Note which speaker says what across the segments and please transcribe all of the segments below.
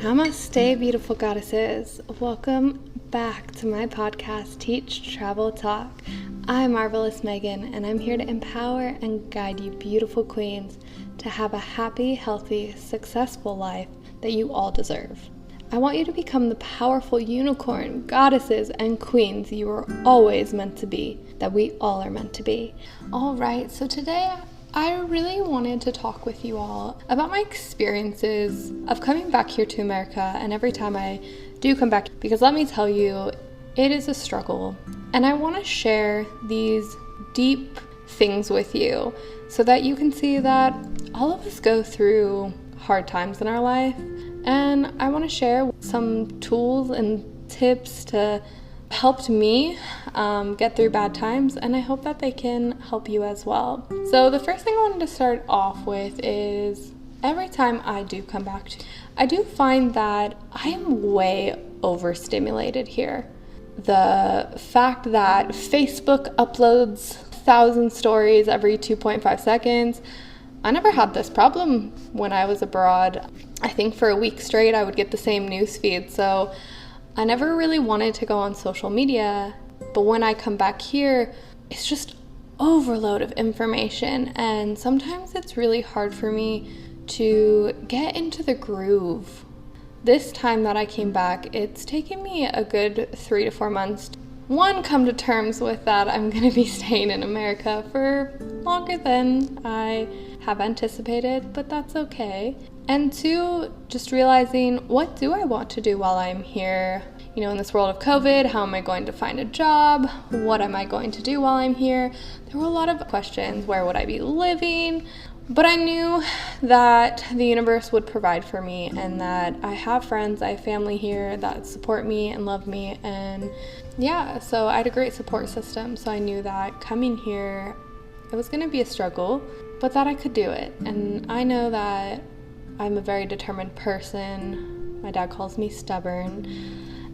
Speaker 1: Namaste, beautiful goddesses. Welcome back to my podcast, TEACH.TRAVEL.TALK. I'm Marvelous Megan, and I'm here to empower and guide you beautiful queens to have a happy, healthy, successful life that you all deserve. I want you to become the powerful unicorn, goddesses, and queens you were always meant to be, that we all are meant to be. All right, so today I really wanted to talk with you all about my experiences of coming back here to America, and every time I do come back, because let me tell you, it is a struggle. And I want to share these deep things with you so that you can see that all of us go through hard times in our life. And I want to share some tools and tips to helped me get through bad times, and I hope that they can help you as well. So the first thing I wanted to start off with is every time I do come back, I do find that I am way overstimulated here. The fact that Facebook uploads 1,000 stories every 2.5 seconds, I never had this problem when I was abroad. I think for a week straight I would get the same news feed, so I never really wanted to go on social media, but when I come back here, it's just overload of information, and sometimes it's really hard for me to get into the groove. This time that I came back, it's taken me a good 3 to 4 months to come to terms with that I'm going to be staying in America for longer than I have anticipated, but that's okay. And 2, just realizing, what do I want to do while I'm here? You know, in this world of COVID, how am I going to find a job? What am I going to do while I'm here? There were a lot of questions. Where would I be living? But I knew that the universe would provide for me, and that I have friends, I have family here that support me and love me. And yeah, so I had a great support system. So I knew that coming here, it was going to be a struggle, but that I could do it. And I know that I'm a very determined person. My dad calls me stubborn.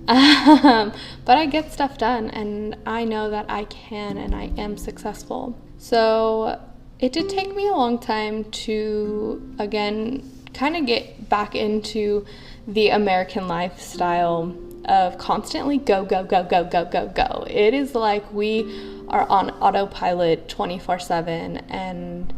Speaker 1: But I get stuff done, and I know that I can, and I am successful. So it did take me a long time to, again, kind of get back into the American lifestyle of constantly go, go, go, go, go, go, go. It is like we are on autopilot 24/7, and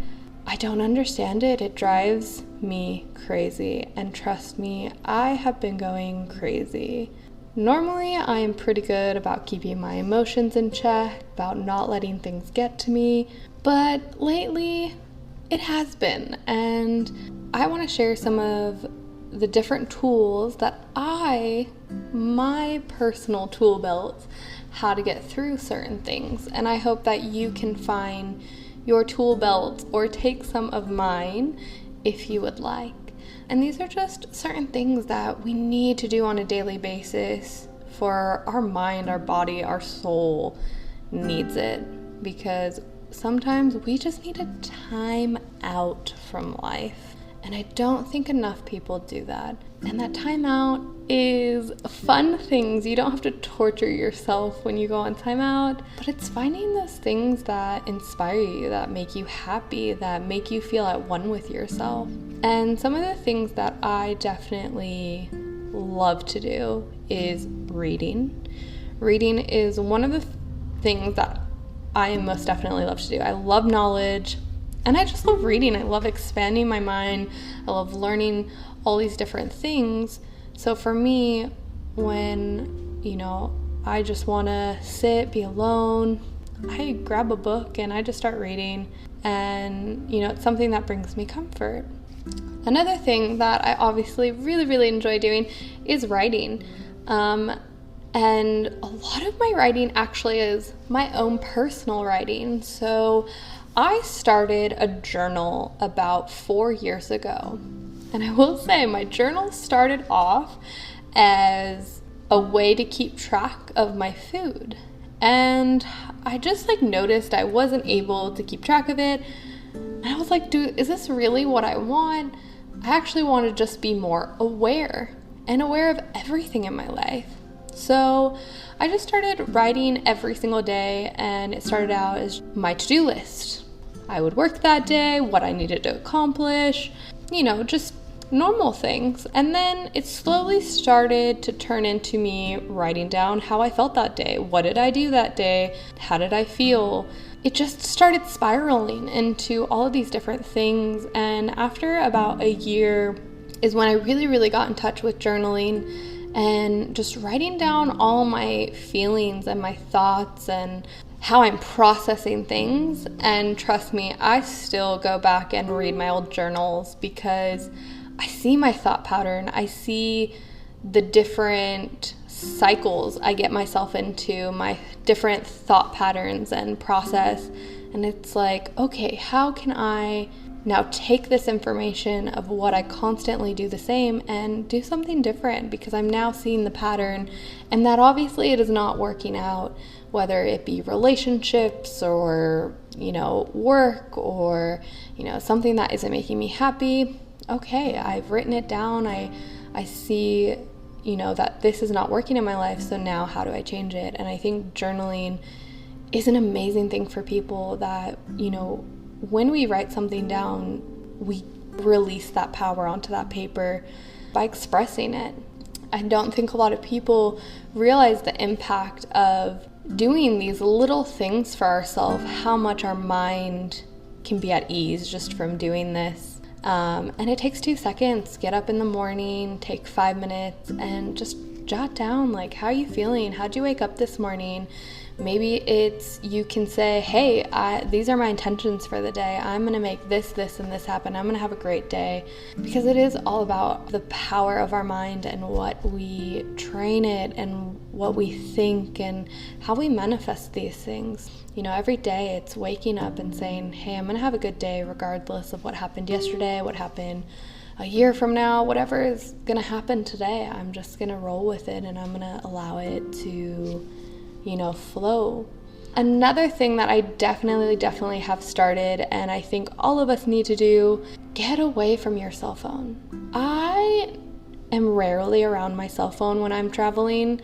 Speaker 1: I don't understand it. It drives me crazy, and trust me, I have been going crazy. Normally, I am pretty good about keeping my emotions in check, about not letting things get to me, but lately, it has been, and I want to share some of the different tools that my personal tool belt, how to get through certain things, and I hope that you can find your tool belt or take some of mine if you would like. And these are just certain things that we need to do on a daily basis for our mind, our body, our soul needs it, because sometimes we just need a time out from life. And I don't think enough people do that. And that time out is fun things. You don't have to torture yourself when you go on time out, but it's finding those things that inspire you, that make you happy, that make you feel at one with yourself. And some of the things that I definitely love to do is reading. Reading is one of the things that I most definitely love to do. I love knowledge. And I just love reading. I love expanding my mind. I love learning all these different things. So for me, when, I just want to sit, be alone, I grab a book and I just start reading. And, it's something that brings me comfort. Another thing that I obviously really, really enjoy doing is writing. And a lot of my writing actually is my own personal writing. So I started a journal about 4 years ago, and I will say my journal started off as a way to keep track of my food, and I just noticed I wasn't able to keep track of it, and I was like, is this really what I want? I actually want to just be more aware of everything in my life. So I just started writing every single day, and it started out as my to-do list. I would work that day, what I needed to accomplish, just normal things. And then it slowly started to turn into me writing down how I felt that day. What did I do that day? How did I feel? It just started spiraling into all of these different things. And after about a year is when I really got in touch with journaling and just writing down all my feelings and my thoughts and how I'm processing things. And trust me, I still go back and read my old journals because I see my thought pattern. I see the different cycles I get myself into, my different thought patterns and process. And it's like, okay, how can I now take this information of what I constantly do the same and do something different, because I'm now seeing the pattern and that obviously it is not working out, whether it be relationships or, work or, something that isn't making me happy. Okay, I've written it down. I see, that this is not working in my life. So now how do I change it? And I think journaling is an amazing thing for people that, when we write something down, we release that power onto that paper by expressing it. I don't think a lot of people realize the impact of doing these little things for ourselves, how much our mind can be at ease just from doing this. And it takes 2 seconds. Get up in the morning, take 5 minutes, and just jot down, like, how are you feeling? How'd you wake up this morning? Maybe it's, you can say, hey, these are my intentions for the day. I'm going to make this, and this happen. I'm going to have a great day. Because it is all about the power of our mind and what we train it and what we think and how we manifest these things. Every day it's waking up and saying, hey, I'm going to have a good day regardless of what happened yesterday, what happened a year from now, whatever is going to happen today. I'm just going to roll with it and I'm going to allow it to flow. Another thing that I definitely have started, and I think all of us need to do, get away from your cell phone. I am rarely around my cell phone when I'm traveling,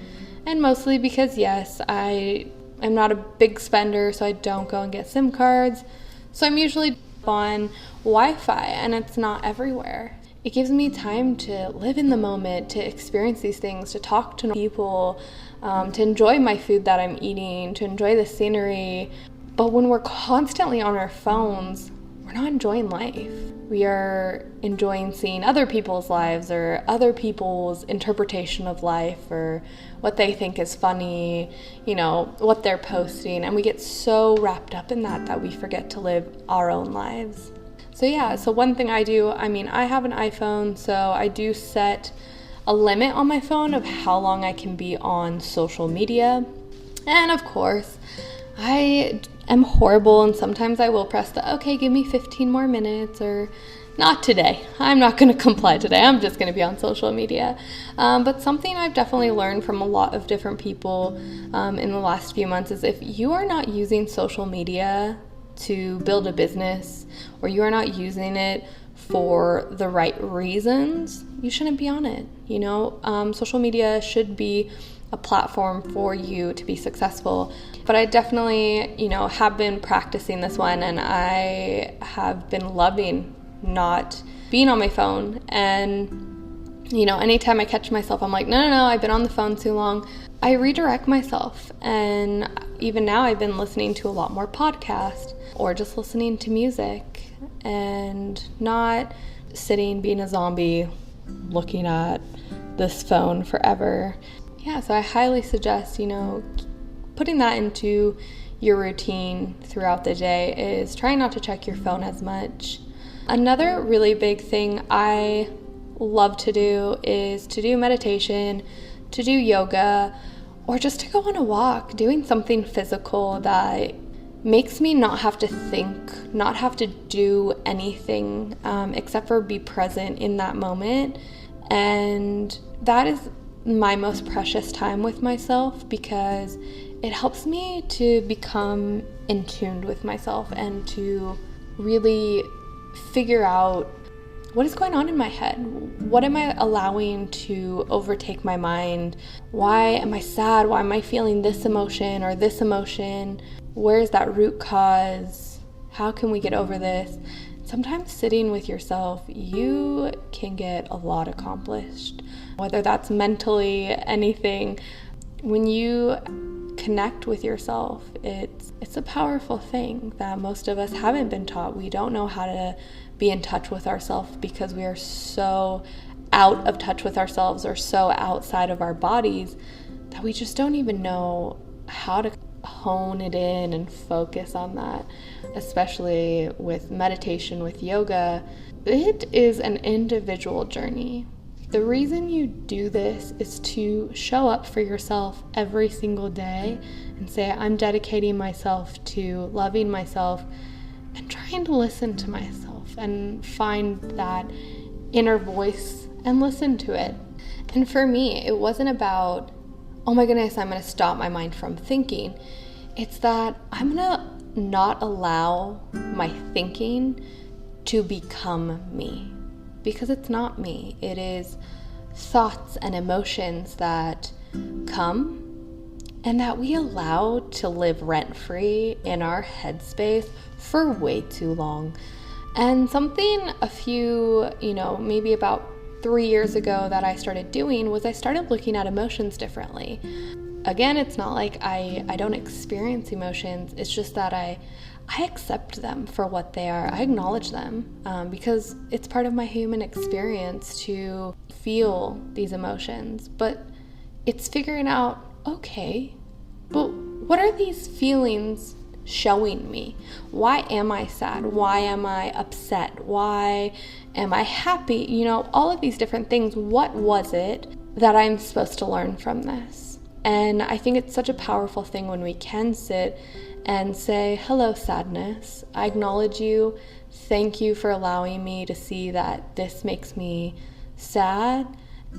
Speaker 1: and mostly because, yes, I am not a big spender, so I don't go and get SIM cards. So I'm usually on Wi-Fi, and it's not everywhere. It gives me time to live in the moment, to experience these things, to talk to people, to enjoy my food that I'm eating, to enjoy the scenery. But when we're constantly on our phones, we're not enjoying life. We are enjoying seeing other people's lives or other people's interpretation of life or what they think is funny, what they're posting. And we get so wrapped up in that we forget to live our own lives. So one thing I do, I have an iPhone, so I do set a limit on my phone of how long I can be on social media. And of course, I am horrible and sometimes I will press okay, give me 15 more minutes, or not today. I'm not going to comply today. I'm just going to be on social media. But something I've definitely learned from a lot of different people in the last few months is if you are not using social media to build a business, or you are not using it for the right reasons, you shouldn't be on it. Social media should be a platform for you to be successful. But I definitely, have been practicing this one, and I have been loving not being on my phone. And, anytime I catch myself, I'm like, no, I've been on the phone too long. I redirect myself. And even now I've been listening to a lot more podcasts or just listening to music and not sitting being a zombie looking at this phone forever. Yeah, so I highly suggest, putting that into your routine throughout the day is trying not to check your phone as much. Another really big thing I love to do is to do meditation, to do yoga, or just to go on a walk, doing something physical that makes me not have to think, not have to do anything except for be present in that moment. And that is my most precious time with myself, because it helps me to become in tune with myself and to really figure out what is going on in my head. What am I allowing to overtake my mind? Why am I sad? Why am I feeling this emotion or this emotion? Where is that root cause? How can we get over this? sometimes sitting with yourself, you can get a lot accomplished, whether that's mentally, anything. When you connect with yourself, it's a powerful thing that most of us haven't been taught. We don't know how to be in touch with ourselves because we are so out of touch with ourselves or so outside of our bodies that we just don't even know how to hone it in and focus on that. Especially with meditation, with yoga, it is an individual journey. The reason you do this is to show up for yourself every single day and say, I'm dedicating myself to loving myself and trying to listen to myself and find that inner voice and listen to it. And for me, it wasn't about, oh my goodness, I'm going to stop my mind from thinking. It's that I'm going to not allow my thinking to become me, because it's not me. It is thoughts and emotions that come and that we allow to live rent-free in our headspace for way too long. And something maybe about 3 years ago that I started doing was I started looking at emotions differently. Again, it's not like I don't experience emotions. It's just that I accept them for what they are. I acknowledge them because it's part of my human experience to feel these emotions. But it's figuring out, okay, but what are these feelings showing me? Why am I sad? Why am I upset? Why am I happy? All of these different things. What was it that I'm supposed to learn from this? And I think it's such a powerful thing when we can sit and say, hello, sadness. I acknowledge you. Thank you for allowing me to see that this makes me sad,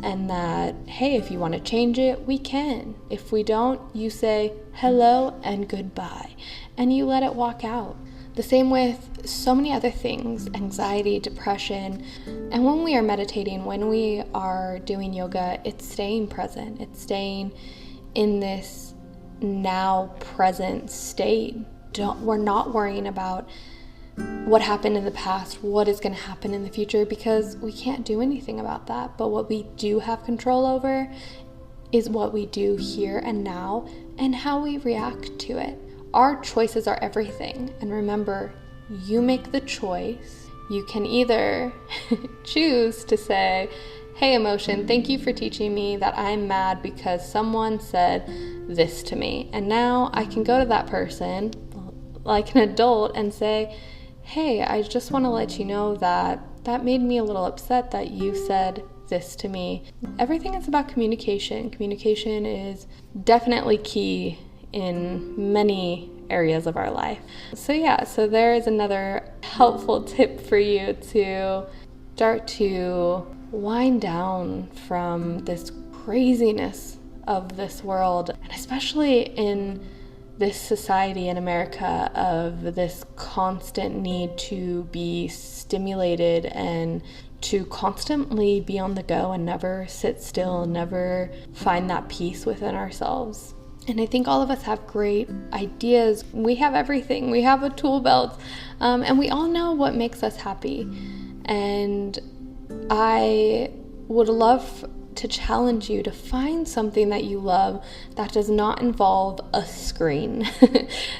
Speaker 1: and that, hey, if you want to change it, we can. If we don't, you say hello and goodbye, and you let it walk out. The same with so many other things, anxiety, depression. And when we are meditating, when we are doing yoga, it's staying present. It's staying in this now present state. We're not worrying about what happened in the past, what is going to happen in the future, because we can't do anything about that. But what we do have control over is what we do here and now and how we react to it. Our choices are everything. And remember, you make the choice. You can either choose to say, hey, emotion, thank you for teaching me that I'm mad because someone said this to me. And now I can go to that person like an adult and say, hey, I just want to let you know that made me a little upset that you said this to me. Everything is about communication. Communication is definitely key in many areas of our life. So there is another helpful tip for you to start to wind down from this craziness of this world, and especially in this society in America of this constant need to be stimulated and to constantly be on the go and never sit still, never find that peace within ourselves. And I think all of us have great ideas. We have everything. We have a tool belt, and we all know what makes us happy. And I would love to challenge you to find something that you love that does not involve a screen.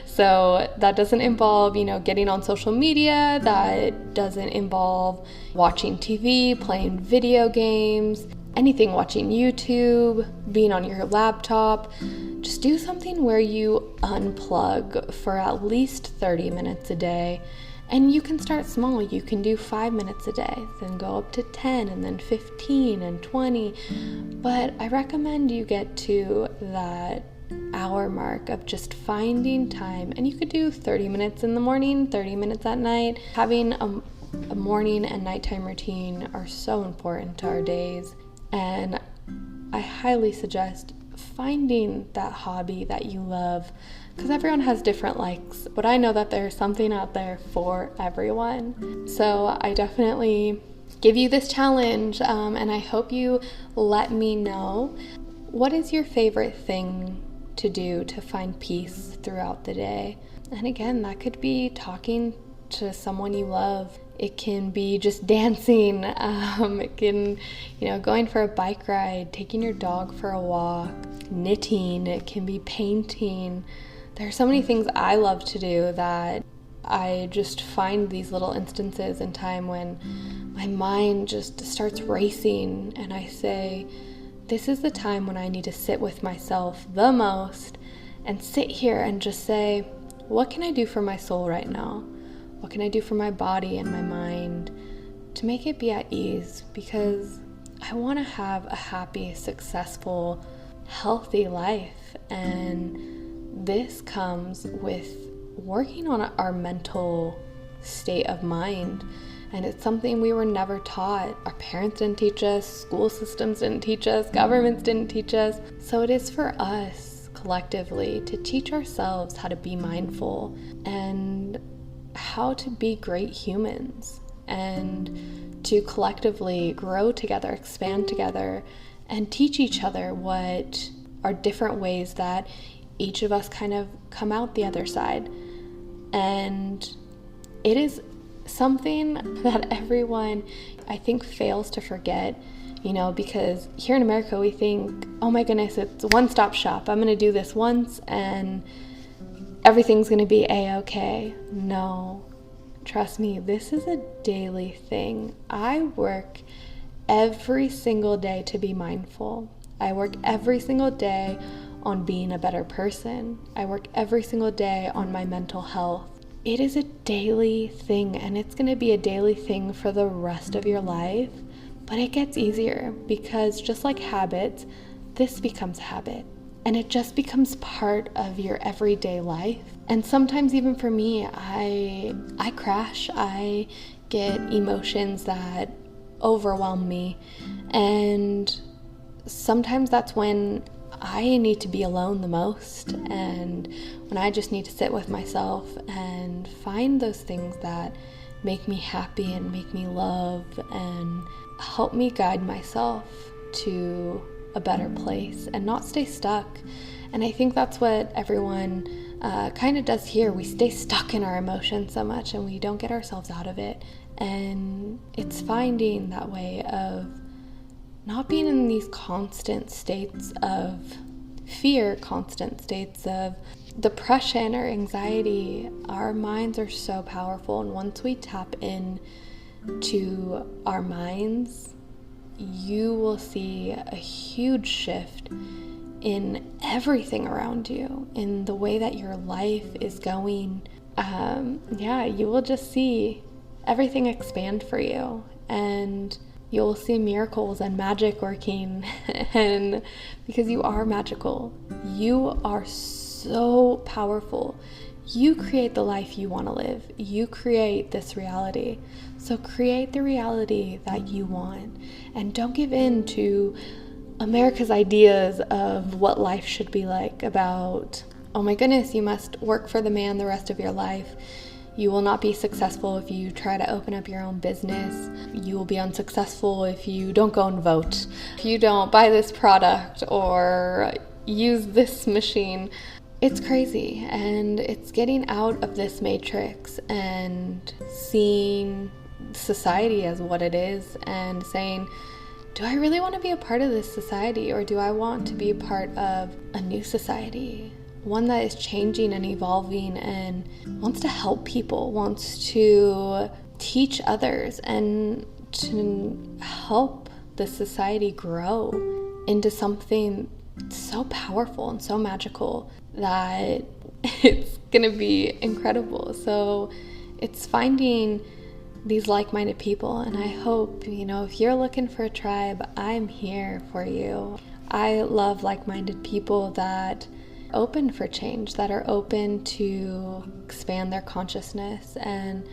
Speaker 1: So that doesn't involve, getting on social media, that doesn't involve watching TV, playing video games, anything, watching YouTube, being on your laptop. Just do something where you unplug for at least 30 minutes a day. And you can start small. You can do 5 minutes a day, then go up to 10, and then 15 and 20. But I recommend you get to that hour mark of just finding time. And you could do 30 minutes in the morning, 30 minutes at night. Having a morning and nighttime routine are so important to our days. And I highly suggest finding that hobby that you love, because everyone has different likes, but I know that there's something out there for everyone. So I definitely give you this challenge, and I hope you let me know, what is your favorite thing to do to find peace throughout the day? And again, that could be talking to someone you love, It can be just dancing. It can, going for a bike ride, taking your dog for a walk, knitting. It can be painting. There are so many things I love to do that I just find these little instances in time when my mind just starts racing and I say, this is the time when I need to sit with myself the most and sit here and just say, what can I do for my soul right now? What can I do for my body and my mind to make it be at ease? Because I want to have a happy, successful, healthy life. And this comes with working on our mental state of mind. And it's something we were never taught. Our parents didn't teach us, school systems didn't teach us, governments didn't teach us. So it is for us collectively to teach ourselves how to be mindful and how to be great humans, and to collectively grow together, expand together, and teach each other what are different ways that each of us kind of come out the other side. And it is something that everyone, I think, fails to forget, because here in America we think, oh my goodness, it's a one-stop shop. I'm going to do this once and everything's going to be a-okay. No, trust me, this is a daily thing. I work every single day to be mindful. I work every single day on being a better person. I work every single day on my mental health. It is a daily thing, and it's going to be a daily thing for the rest of your life. But it gets easier because just like habits, this becomes a habit. And it just becomes part of your everyday life. And sometimes even for me, I crash. I get emotions that overwhelm me. And sometimes that's when I need to be alone the most, and when I just need to sit with myself and find those things that make me happy and make me love and help me guide myself to a better place and not stay stuck. And I think that's what everyone kind of does here. We stay stuck in our emotions so much and we don't get ourselves out of it. And it's finding that way of not being in these constant states of fear, constant states of depression or anxiety. Our minds are so powerful, and once we tap in to our minds, you will see a huge shift in everything around you, in the way that your life is going. You will just see everything expand for you, and you'll see miracles and magic working. And because you are magical, you are so powerful. You create the life you want to live. You create this reality. So create the reality that you want, and don't give in to America's ideas of what life should be like, about, oh my goodness, you must work for the man the rest of your life. You will not be successful if you try to open up your own business. You will be unsuccessful if you don't go and vote, if you don't buy this product or use this machine. It's crazy, and it's getting out of this matrix and seeing society as what it is and saying, do I really want to be a part of this society, or do I want to be a part of a new society? One that is changing and evolving and wants to help people, wants to teach others, and to help the society grow into something so powerful and so magical that it's gonna be incredible. So it's finding these like-minded people, and I hope, if you're looking for a tribe, I'm here for you. I love like-minded people that are open for change, that are open to expand their consciousness and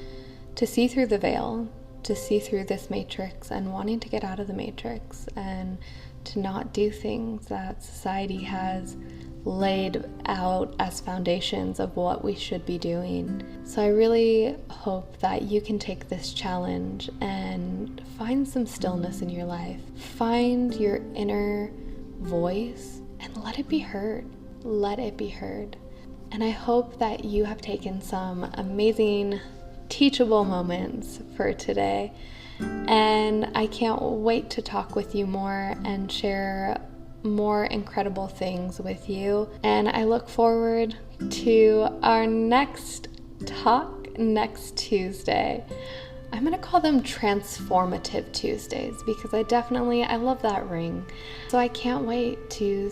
Speaker 1: to see through the veil, to see through this matrix and wanting to get out of the matrix and to not do things that society has laid out as foundations of what we should be doing. So I really hope that you can take this challenge and find some stillness in your life. Find your inner voice and let it be heard. Let it be heard. And I hope that you have taken some amazing teachable moments for today. And I can't wait to talk with you more and share more incredible things with you. And I look forward to our next talk next Tuesday. I'm going to call them transformative Tuesdays because I love that ring. So I can't wait to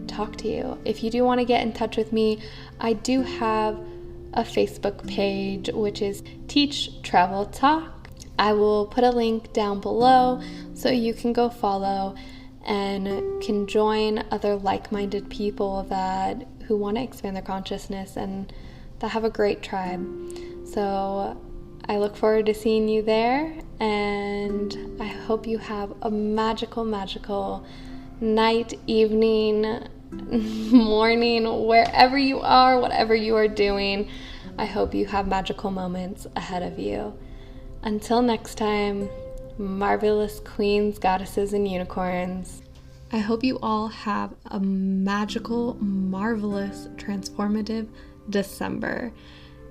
Speaker 1: talk to you. If you do want to get in touch with me, I do have a Facebook page, which is TEACH.TRAVEL.TALK. I will put a link down below so you can go follow and can join other like-minded people who want to expand their consciousness and that have a great tribe. So I look forward to seeing you there, and I hope you have a magical, magical night, evening, morning, wherever you are, whatever you are doing. I hope you have magical moments ahead of you. Until next time, marvelous queens, goddesses, and unicorns. I hope you all have a magical, marvelous, transformative December.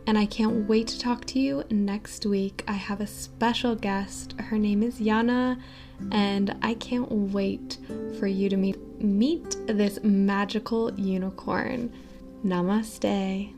Speaker 1: And I can't wait to talk to you next week. I have a special guest. Her name is Yana, and I can't wait for you to meet this magical unicorn. Namaste.